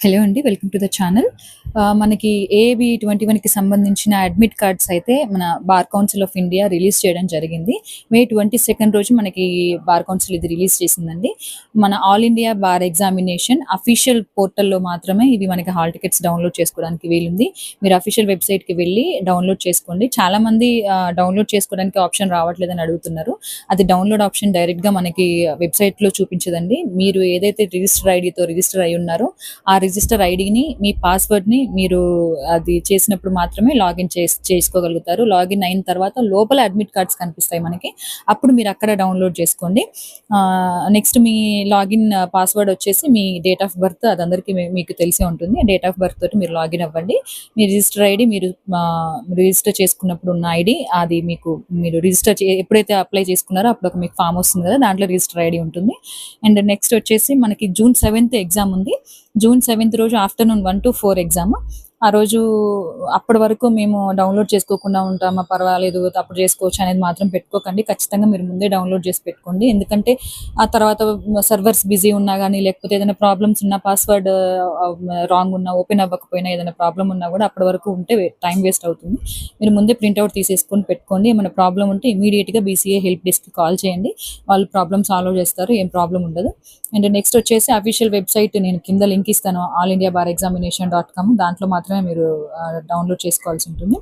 Hello అండి. Welcome to the channel. మనకి AB 21కి సంబంధించిన అడ్మిట్ కార్డ్స్ అయితే మన bar council of India release చేయడం జరిగింది. మే 22 రోజు మనకి బార్ కౌన్సిల్ ఇది రిలీజ్ చేసిందండి. మన all India bar examination official పోర్టల్‌లో మాత్రమే ఇవి మనకి హాల్ టికెట్స్ డౌన్‌లోడ్ చేసుకోవడానికి వీలుంది. మీరు అఫీషియల్ వెబ్‌సైట్‌కి వెళ్లి డౌన్‌లోడ్ చేసుకోండి. చాలామంది డౌన్‌లోడ్ చేసుకోవడానికి ఆప్షన్ రావట్లేదని అడుగుతున్నారు. అది డౌన్‌లోడ్ ఆప్షన్ డైరెక్ట్‌గా మనకి వెబ్‌సైట్‌లో చూపించదండి. మీరు ఏదైతే రిజిస్టర్ ఐడీతో రిజిస్టర్ అయ్యి ఉన్నారో ఆ రిజిస్టర్ ఐడీని, మీ పాస్వర్డ్‌ని మీరు అది చేసినప్పుడు మాత్రమే లాగిన్ చేసుకోగలుగుతారు. లాగిన్ అయిన తర్వాత లోపల అడ్మిట్ కార్డ్స్ కనిపిస్తాయి మనకి. అప్పుడు మీరు అక్కడ డౌన్‌లోడ్ చేసుకోండి. నెక్స్ట్ మీ లాగిన్ పాస్వర్డ్ వచ్చేసి మీ డేట్ ఆఫ్ బర్త్ అది అందరికీ మీకు తెలిసే ఉంటుంది. డేట్ ఆఫ్ బర్త్ తోటి మీరు లాగిన్ అవ్వండి. మీ రిజిస్టర్ ఐడీ మీరు రిజిస్టర్ చేసుకున్నప్పుడు ఉన్న ఐడీ అది మీరు రిజిస్టర్ ఎప్పుడైతే అప్లై చేసుకున్నారో అప్పుడు మీకు ఫామ్ వస్తుంది కదా! దాంట్లో రిజిస్టర్ ఐడీ ఉంటుంది. అండ్ నెక్స్ట్ వచ్చేసి మనకి జూన్ 7 ఎగ్జామ్ ఉంది. జూన్ 7 రోజు ఆఫ్టర్‌నూన్ 1-4 ఎగ్జామ్. ఆ రోజు అప్పటి వరకు మేము డౌన్‌లోడ్ చేసుకోకుండా ఉంటామా పర్వాలేదు అప్పుడు చేసుకోవచ్చు అనేది మాత్రం పెట్టుకోకండి. ఖచ్చితంగా మీరు ముందే డౌన్‌లోడ్ చేసి పెట్టుకోండి. ఎందుకంటే ఆ తర్వాత సర్వర్స్ బిజీ ఉన్నా గానీ, లేకపోతే ఏదైనా ప్రాబ్లమ్స్ ఉన్నా పాస్వర్డ్ రాంగ్ ఉన్నా, ఓపెన్ అవ్వకపోయినా ఏదైనా ప్రాబ్లమ్ ఉన్నా గూడా అప్పటి వరకు ఉంటే టైం వేస్ట్ అవుతుంది. మీరు ముందే ప్రింట్ ఔట్ తీసేసుకొని పెట్టుకోండి. ఏమైనా ప్రాబ్లమ్ ఉంటే ఇమ్మీడియేట్‌గా బీసీఏ హెల్ప్ డెస్క్‌కి కాల్ చేయండి. వాళ్ళు ప్రాబ్లమ్ సాల్వ్ చేస్తారు. ఏం ప్రాబ్లమ్ ఉండదు. అండ్ నెక్స్ట్ వచ్చేసి అఫీషియల్ వెబ్‌సైట్ నేను కింద లింక్ ఇస్తాను. ఆల్ ఇండియా బార్ ఎగ్జామినేషన్.com దాంట్లో మాత్రమే మీరు డౌన్‌లోడ్ చేసుకోవాల్సి ఉంటుంది.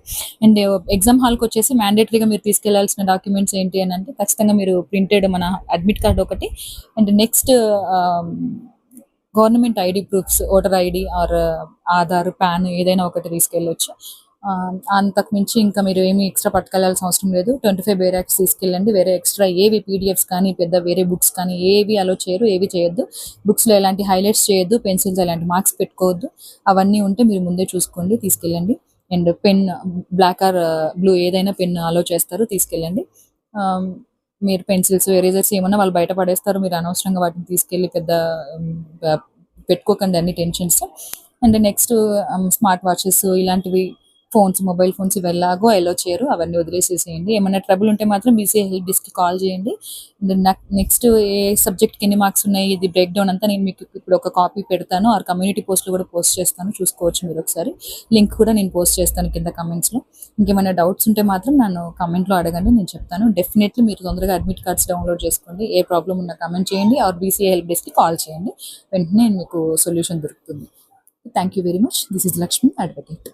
అండ్ ఎగ్జామ్ హాల్‌కి వచ్చేసి మ్యాండేటరీగా మీరు తీసుకెళ్లాల్సిన డాక్యుమెంట్స్ ఏంటి అని అంటే ఖచ్చితంగా మీరు ప్రింటెడ్ మన అడ్మిట్ కార్డ్ ఒకటి and next ah, government ID proofs voter ID or Aadhaar, PAN ఏదైనా ఒకటి తీసుకెళ్ళొచ్చు. అంతకు మించి ఇంకా మీరు ఏమి ఎక్స్‌ట్రా పట్టుకెళ్ళాల్సిన అవసరం లేదు. 25 బేరాక్స్ తీసుకెళ్ళండి. వేరే ఎక్స్‌ట్రా ఏవి పీడీఎఫ్స్ కానీ, పెద్ద వేరే బుక్స్ కానీ ఏవి అలో చేయరు. ఏవి చేయొద్దు. బుక్స్‌లో ఎలాంటి హైలైట్స్ చేయొద్దు. పెన్సిల్స్ ఎలాంటి మార్క్స్ పెట్టుకోవద్దు. అవన్నీ ఉంటే మీరు ముందే చూసుకోండి. తీసుకెళ్ళండి. And pen black or blue ఏదైనా పెన్ అలో చేస్తారు. తీసుకెళ్ళండి. ఆహ్, మీరు పెన్సిల్స్, ఎరేజర్స్ ఏమన్నా వాళ్ళు బయట పడేస్తారు. మీరు అనవసరంగా వాటిని తీసుకెళ్ళి పెద్ద హ్మ్, ప పెట్టుకోకండి అన్ని tensions. And next smart watches ఇలాంటివి మొబైల్ ఫోన్స్ ఇవి ఎలాగో అలో చేయరు. అవన్నీ వదిలేసేసేయండి. ఏమన్నా ట్రబుల్ ఉంటే మాత్రం బీసీఏ హెల్ప్ డెస్క్‌కి కాల్ చేయండి. నెక్స్ట్ ఏ సబ్జెక్ట్‌కి ఎన్ని మార్క్స్ ఉన్నాయి ఇది బ్రేక్ డౌన్ అంతా నేను మీకు ఇప్పుడు ఒక కాపీ పెడతాను. ఆర్ కమ్యూనిటీ పోస్ట్‌లో కూడా పోస్ట్ చేస్తాను. చూసుకోవచ్చు మీరొకసారి. లింక్ కూడా నేను పోస్ట్ చేస్తాను కింద కమెంట్స్‌లో. ఇంకేమైనా డౌట్స్ ఉంటే మాత్రం నన్ను కామెంట్‌లో అడగండి. నేను చెప్తాను. డెఫినైట్‌లీ మీరు తొందరగా అడ్మిట్ కార్డ్స్ డౌన్‌లోడ్ చేసుకోండి. ఏ ప్రాబ్లమ్ ఉన్నా కామెంట్ చేయండి ఆర్ బీసీఏ హెల్ప్ డెస్క్‌కి కాల్ చేయండి. వెంటనే మీకు సొల్యూషన్ దొరుకుతుంది. Thank you very much. This is Lakshmi advocate.